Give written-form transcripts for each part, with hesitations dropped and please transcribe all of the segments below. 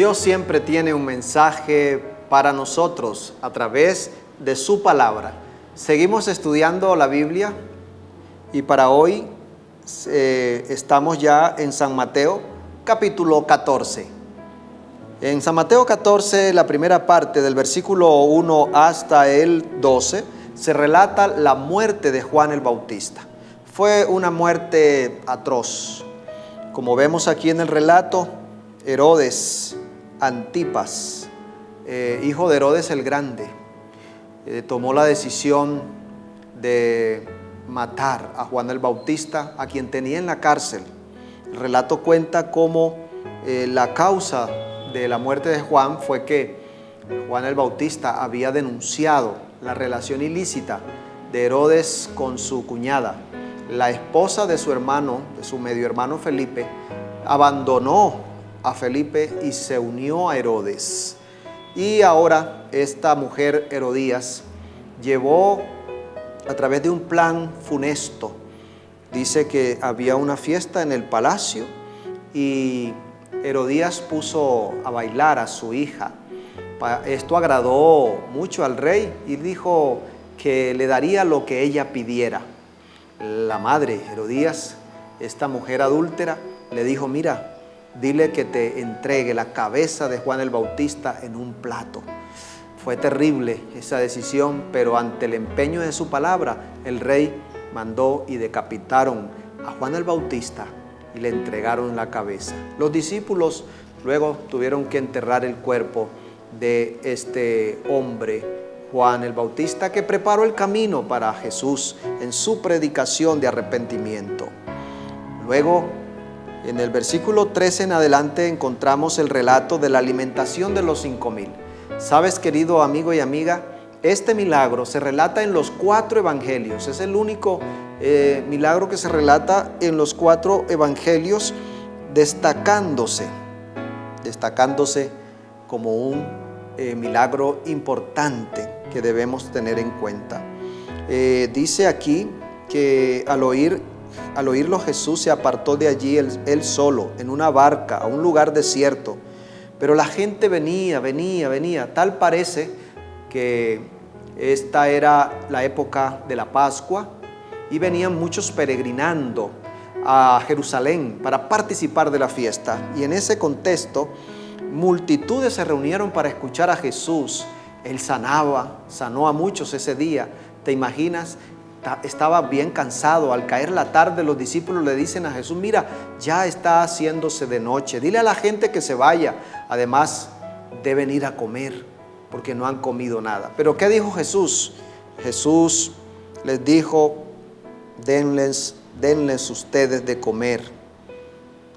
Dios siempre tiene un mensaje para nosotros a través de su palabra. Seguimos estudiando la Biblia y para hoy estamos ya en San Mateo capítulo 14. En San Mateo 14, la primera parte del versículo 1 hasta el 12, se relata la muerte de Juan el Bautista. Fue una muerte atroz. Como vemos aquí en el relato, Herodes Antipas, hijo de Herodes el Grande, tomó la decisión de matar a Juan el Bautista, a quien tenía en la cárcel. El relato cuenta cómo la causa de la muerte de Juan fue que Juan el Bautista había denunciado la relación ilícita de Herodes con su cuñada. La esposa de su hermano, de su medio hermano Felipe, abandonó a Felipe y se unió a Herodes. Y ahora esta mujer Herodías llevó a través de un plan funesto. Dice que había una fiesta en el palacio y Herodías puso a bailar a su hija. Esto agradó mucho al rey y dijo que le daría lo que ella pidiera. La madre Herodías, esta mujer adúltera, le dijo: mira, dile que te entregue la cabeza de Juan el Bautista en un plato. Fue terrible esa decisión, pero ante el empeño de su palabra, el rey mandó y decapitaron a Juan el Bautista y le entregaron la cabeza. Los discípulos luego tuvieron que enterrar el cuerpo de este hombre, Juan el Bautista, que preparó el camino para Jesús en su predicación de arrepentimiento. Luego, en el versículo 13 en adelante, encontramos el relato de la alimentación de los 5,000. ¿Sabes, querido amigo y amiga? Este milagro se relata en los 4 evangelios. Es el único milagro que se relata en los 4 evangelios, destacándose como un milagro importante que debemos tener en cuenta. Dice aquí que al oírlo Jesús se apartó de allí él solo, en una barca, a un lugar desierto. Pero la gente venía. Tal parece que esta era la época de la Pascua y venían muchos peregrinando a Jerusalén para participar de la fiesta. Y en ese contexto, multitudes se reunieron para escuchar a Jesús. Él sanó a muchos ese día. ¿Te imaginas? Estaba bien cansado. Al caer la tarde, los discípulos le dicen a Jesús: mira, ya está haciéndose de noche, dile a la gente que se vaya, además deben ir a comer porque no han comido nada. Pero ¿qué dijo Jesús? Jesús les dijo: denles ustedes de comer,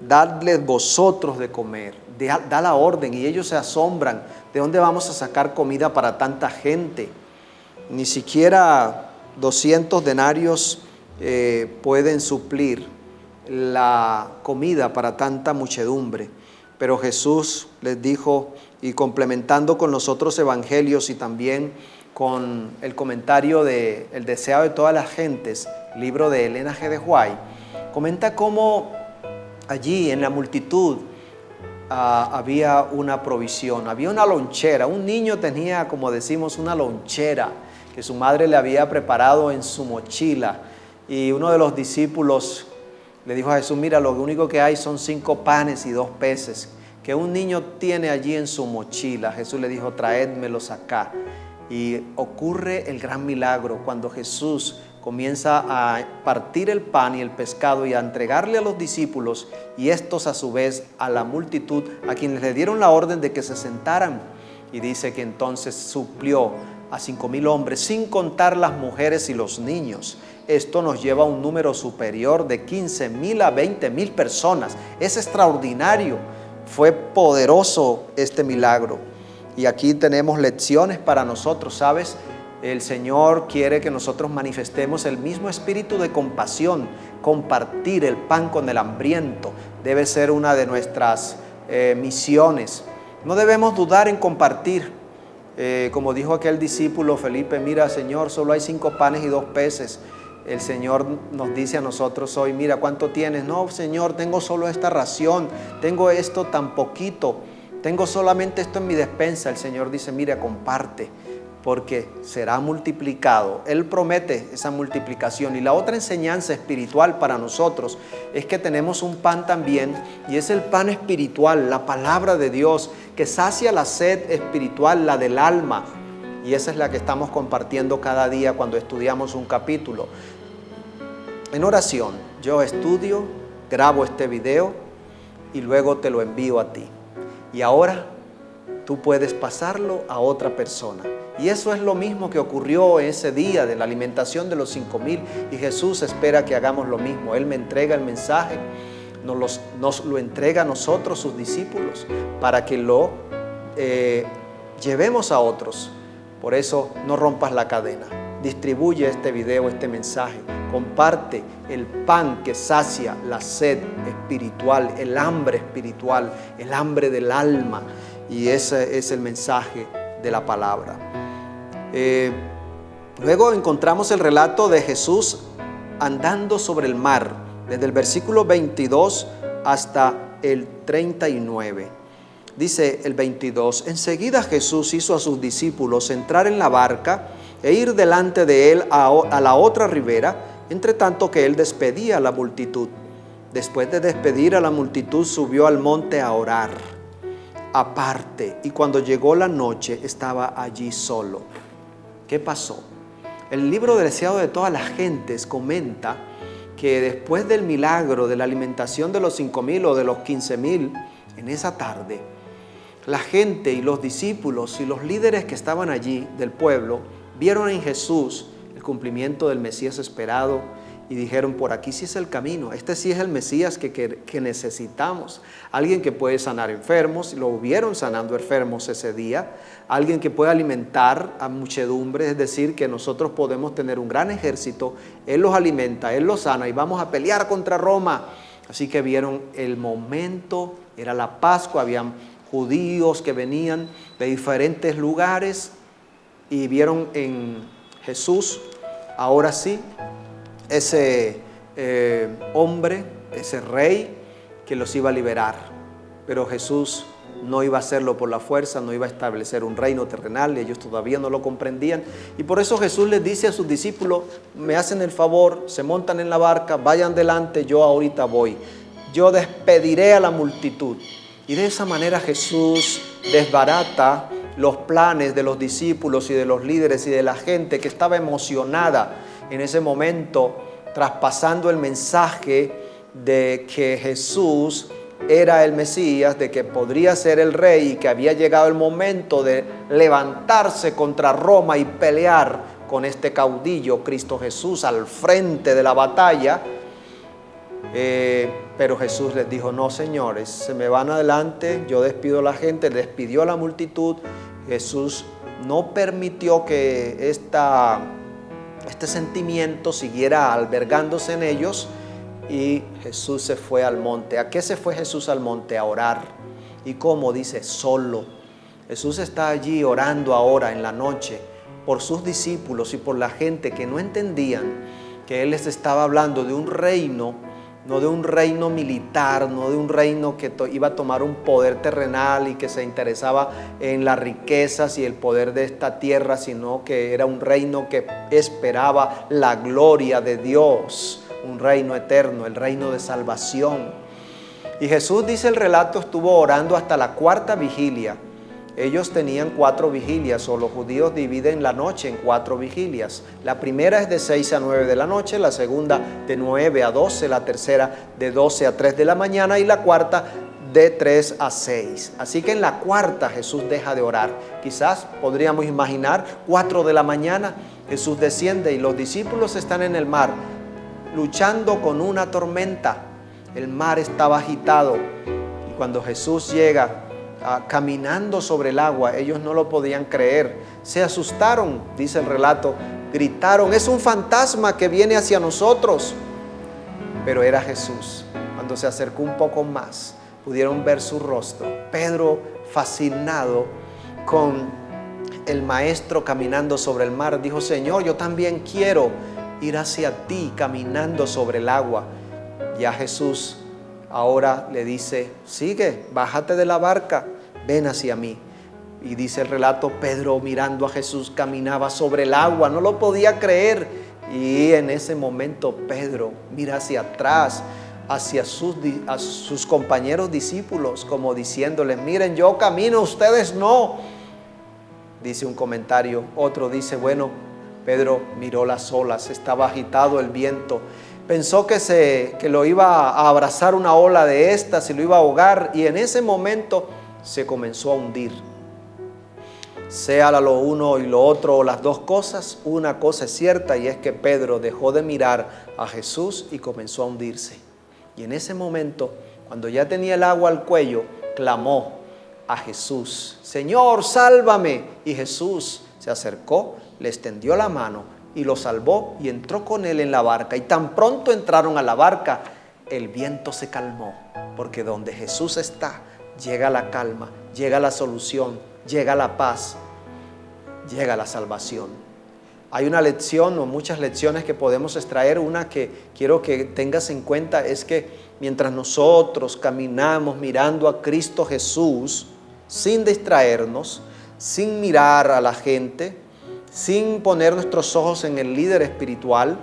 dadles vosotros de comer. Da la orden y ellos se asombran. ¿De dónde vamos a sacar comida para tanta gente? Ni siquiera 200 denarios pueden suplir la comida para tanta muchedumbre. Pero Jesús les dijo, y complementando con los otros evangelios y también con el comentario de El deseo de todas las gentes, libro de Elena G. de White, comenta cómo allí en la multitud había una provisión, había una lonchera. Un niño tenía, como decimos, una lonchera que su madre le había preparado en su mochila. Y uno de los discípulos le dijo a Jesús: mira, lo único que hay son 5 panes y 2 peces que un niño tiene allí en su mochila. Jesús le dijo: traédmelos acá. Y ocurre el gran milagro cuando Jesús comienza a partir el pan y el pescado y a entregarle a los discípulos, y estos a su vez a la multitud, a quienes le dieron la orden de que se sentaran. Y dice que entonces suplió a 5,000 hombres, sin contar las mujeres y los niños. Esto nos lleva a un número superior de 15,000 a 20,000 personas. Es extraordinario. Fue poderoso este milagro. Y aquí tenemos lecciones para nosotros, ¿sabes? El Señor quiere que nosotros manifestemos el mismo espíritu de compasión. Compartir el pan con el hambriento debe ser una de nuestras misiones. No debemos dudar en compartir. Como dijo aquel discípulo Felipe: mira, Señor, solo hay 5 panes y 2 peces. El Señor nos dice a nosotros hoy: mira, ¿cuánto tienes? No, Señor, tengo solo esta ración, tengo esto tan poquito. tengo solamente esto en mi despensa. El Señor dice, mira, comparte, porque será multiplicado. Él promete esa multiplicación. Y la otra enseñanza espiritual para nosotros es que tenemos un pan también, y es el pan espiritual, la palabra de Dios, que sacia la sed espiritual, la del alma. Y esa es la que estamos compartiendo cada día cuando estudiamos un capítulo. En oración, yo estudio, grabo este video y luego te lo envío a ti. Y ahora tú puedes pasarlo a otra persona. Y eso es lo mismo que ocurrió ese día de la alimentación de los 5,000. Y Jesús espera que hagamos lo mismo. Él me entrega el mensaje, nos lo entrega a nosotros, sus discípulos, para que lo llevemos a otros. Por eso no rompas la cadena. Distribuye este video, este mensaje. Comparte el pan que sacia la sed espiritual, el hambre espiritual, el hambre del alma. Y ese es el mensaje de la palabra. Luego encontramos el relato de Jesús andando sobre el mar, desde el versículo 22 hasta el 39. Dice el 22, enseguida Jesús hizo a sus discípulos entrar en la barca e ir delante de él a la otra ribera, entre tanto que él despedía a la multitud. Después de despedir a la multitud, subió al monte a orar aparte, y cuando llegó la noche estaba allí solo. ¿Qué pasó? El libro del Deseado de todas las gentes comenta que después del milagro de la alimentación de los 5,000 o de los 15,000, en esa tarde, la gente y los discípulos y los líderes que estaban allí del pueblo vieron en Jesús el cumplimiento del Mesías esperado y dijeron, por aquí sí es el camino, este sí es el Mesías que necesitamos. Alguien que puede sanar enfermos, lo vieron sanando enfermos ese día, alguien que puede alimentar a muchedumbre, es decir, que nosotros podemos tener un gran ejército, Él los alimenta, Él los sana y vamos a pelear contra Roma. Así que vieron el momento, era la Pascua, habían judíos que venían de diferentes lugares y vieron en Jesús, ahora sí, ese hombre, ese rey que los iba a liberar. Pero Jesús no iba a hacerlo por la fuerza, no iba a establecer un reino terrenal, ellos todavía no lo comprendían. Y por eso Jesús les dice a sus discípulos, me hacen el favor, se montan en la barca, vayan delante, yo ahorita voy. Yo despediré a la multitud. Y de esa manera Jesús desbarata los planes de los discípulos y de los líderes y de la gente que estaba emocionada en ese momento, traspasando el mensaje de que Jesús era el Mesías, de que podría ser el rey y que había llegado el momento de levantarse contra Roma y pelear con este caudillo, Cristo Jesús, al frente de la batalla. Pero Jesús les dijo, no señores, se me van adelante, yo despido a la gente, despidió a la multitud. Jesús no permitió que este sentimiento siguiera albergándose en ellos y Jesús se fue al monte. ¿A qué se fue Jesús al monte? A orar. ¿Y cómo? Dice, solo. Jesús está allí orando ahora en la noche por sus discípulos y por la gente que no entendían que Él les estaba hablando de un reino, no de un reino militar, no de un reino que iba a tomar un poder terrenal y que se interesaba en las riquezas y el poder de esta tierra, sino que era un reino que esperaba la gloria de Dios, un reino eterno, el reino de salvación. Y Jesús, dice el relato, estuvo orando hasta la 4ª vigilia. Ellos tenían 4 vigilias, o los judíos dividen la noche en 4 vigilias. La primera es de 6 a 9 de la noche, la segunda de 9 a 12, la tercera de 12 a 3 de la mañana y la cuarta de 3 a 6. Así que en la 4ª Jesús deja de orar. Quizás podríamos imaginar 4 de la mañana, Jesús desciende y los discípulos están en el mar, luchando con una tormenta. El mar estaba agitado y cuando Jesús llega caminando sobre el agua, ellos no lo podían creer, se asustaron, dice el relato, gritaron, es un fantasma que viene hacia nosotros. Pero era Jesús. Cuando se acercó un poco más, pudieron ver su rostro. Pedro, fascinado con el maestro caminando sobre el mar, dijo, Señor, yo también quiero ir hacia ti caminando sobre el agua. Ya Jesús ahora le dice, sigue, bájate de la barca, ven hacia mí. Y dice el relato, Pedro mirando a Jesús caminaba sobre el agua, no lo podía creer. Y en ese momento Pedro mira hacia atrás, hacia a sus compañeros discípulos, como diciéndoles, miren, yo camino, ustedes no. Dice un comentario, otro dice, bueno, Pedro miró las olas, estaba agitado el viento, pensó que lo iba a abrazar una ola de estas y lo iba a ahogar, y en ese momento se comenzó a hundir. Sea lo uno y lo otro, o las dos cosas, una cosa es cierta, y es que Pedro dejó de mirar a Jesús y comenzó a hundirse. Y en ese momento, cuando ya tenía el agua al cuello, clamó a Jesús, Señor, sálvame. Y Jesús se acercó, le extendió la mano y lo salvó y entró con él en la barca. Y tan pronto entraron a la barca, el viento se calmó, porque donde Jesús está, llega la calma, llega la solución, llega la paz, llega la salvación. Hay una lección o muchas lecciones que podemos extraer. Una que quiero que tengas en cuenta es que mientras nosotros caminamos mirando a Cristo Jesús, sin distraernos, sin mirar a la gente, sin poner nuestros ojos en el líder espiritual,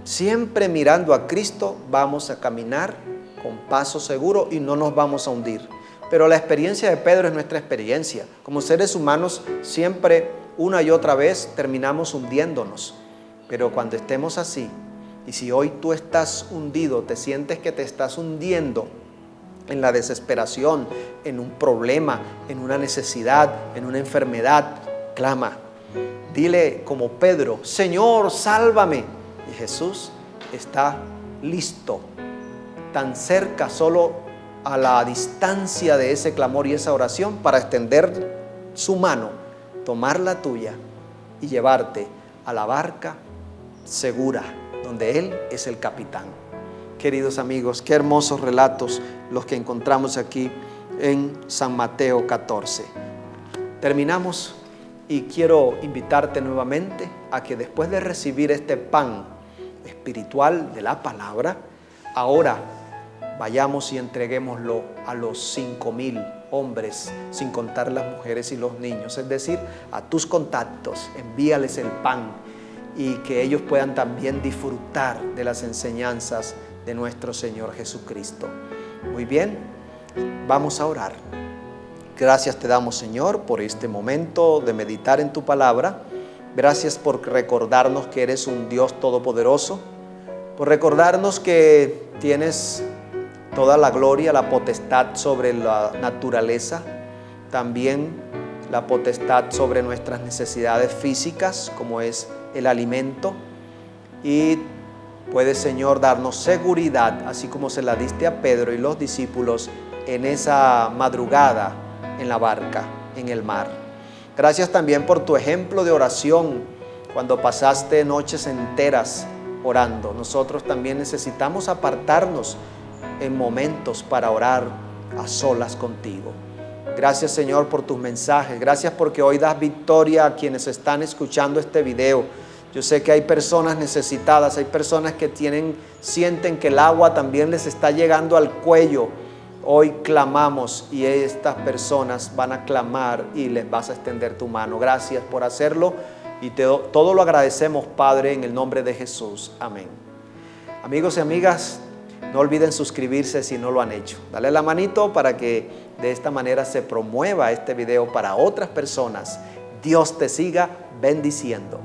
siempre mirando a Cristo, vamos a caminar con paso seguro y no nos vamos a hundir. Pero la experiencia de Pedro es nuestra experiencia. Como seres humanos, siempre una y otra vez terminamos hundiéndonos. Pero cuando estemos así, y si hoy tú estás hundido, te sientes que te estás hundiendo en la desesperación, en un problema, en una necesidad, en una enfermedad, clama. Dile como Pedro, Señor, sálvame. Y Jesús está listo, tan cerca, solo a la distancia de ese clamor y esa oración, para extender su mano, tomar la tuya y llevarte a la barca segura, donde Él es el capitán. Queridos amigos, qué hermosos relatos los que encontramos aquí en San Mateo 14. Terminamos y quiero invitarte nuevamente a que después de recibir este pan espiritual de la palabra, ahora vayamos y entreguémoslo a los 5,000 hombres, sin contar las mujeres y los niños, es decir, a tus contactos, envíales el pan y que ellos puedan también disfrutar de las enseñanzas de nuestro Señor Jesucristo. Muy bien, vamos a orar. Gracias te damos, Señor, por este momento de meditar en tu palabra. Gracias por recordarnos que eres un Dios todopoderoso, por recordarnos que tienes toda la gloria, la potestad sobre la naturaleza, también la potestad sobre nuestras necesidades físicas, como es el alimento, y puedes, Señor, darnos seguridad, así como se la diste a Pedro y los discípulos en esa madrugada en la barca, en el mar. Gracias también por tu ejemplo de oración, cuando pasaste noches enteras orando. Nosotros también necesitamos apartarnos en momentos para orar a solas contigo. Gracias, Señor, por tus mensajes. Gracias porque hoy das victoria a quienes están escuchando este video. Yo sé que hay personas necesitadas, hay personas que sienten que el agua también les está llegando al cuello. Hoy clamamos y estas personas van a clamar y les vas a extender tu mano. Gracias por hacerlo y todo lo agradecemos, Padre, en el nombre de Jesús. Amén. Amigos y amigas, no olviden suscribirse si no lo han hecho. Dale la manito para que de esta manera se promueva este video para otras personas. Dios te siga bendiciendo.